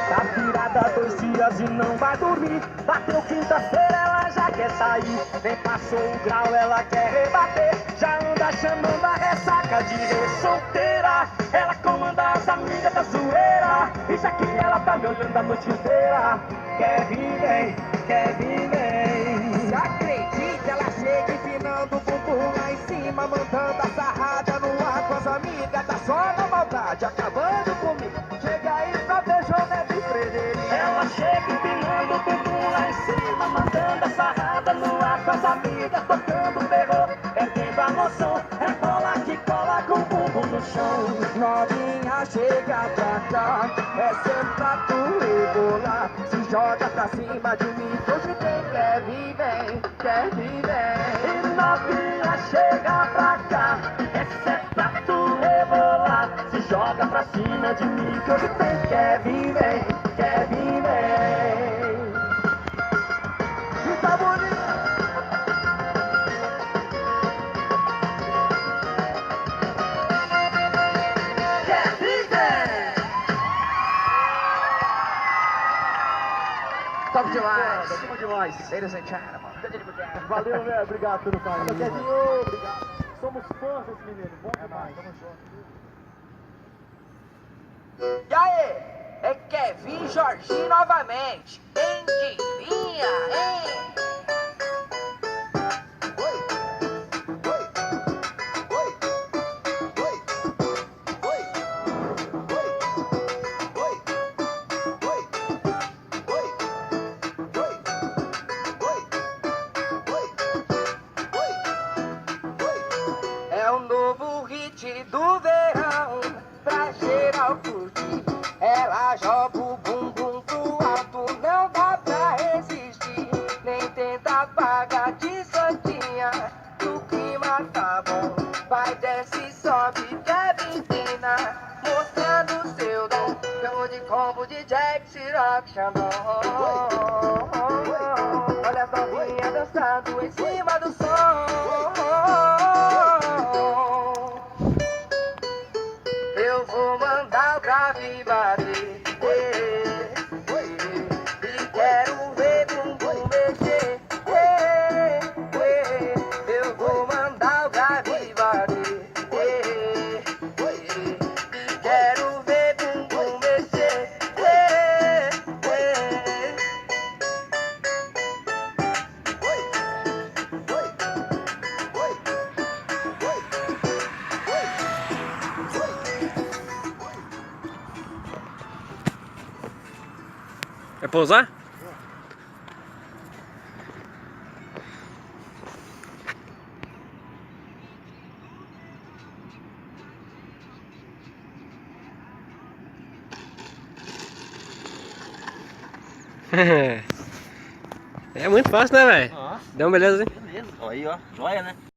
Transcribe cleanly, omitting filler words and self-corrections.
Tá virada 2 dias e não vai dormir. Bateu quinta-feira, ela já quer sair. Nem passou o grau, ela quer rebater. Já anda chamando a ressaca de solteira. Ela comanda as amigas da zoeira. E já que ela tá me olhando a noite inteira, quer vir, vem, quer vir, vem. Se acredita, ela chega empinando o bumbum lá em cima, mandando a sarrada no ar com as amigas. Tá só na maldade, acabando comigo. Chega aí pra ver João Neto e Frederico. Ela chega empinando o bumbum lá em cima, mandando a sarrada no ar com as amigas, tocando terror, perdendo a noção. É bola que cola com o bumbum no chão. Novinha, chega pra cá, é sempre pra tu rebolar. Se joga pra cima de mim, hoje tem quer vir, vem, quer vir, vem. E novinha, chega pra cá, essa é pra tu rebolar. Se joga pra cima de mim, que hoje tem quer vir, vem, quer vir, vem. E tá bonito. Quer vir, vem. Top demais. Top demais. Ladies and gentlemen. Valeu, velho. Obrigado pelo carinho. Obrigado. Somos fãs desse menino. Bom demais. Tamo junto. E aí? É Kevin Jorginho novamente. Quem diria, hein? É o novo hit do verão, pra geral curtir. Ela joga o bumbum pro alto, não dá pra resistir. Nem tenta apagar de santinha, o clima tá bom. Vai, desce, sobe, Kevin empina, mostrando seu dom. Camo de combo de Jack, Siroc, Xandão. Olha as novinhas dançando em cima do som. Eu vou mandar o grave bater, e quero ver bumbum mexer. Eu vou mandar o grave bater, e quero ver bumbum mexer. Vai pousar? É muito fácil, né, velho? Dá uma beleza, hein? Beleza. Aí, ó. Joia, né?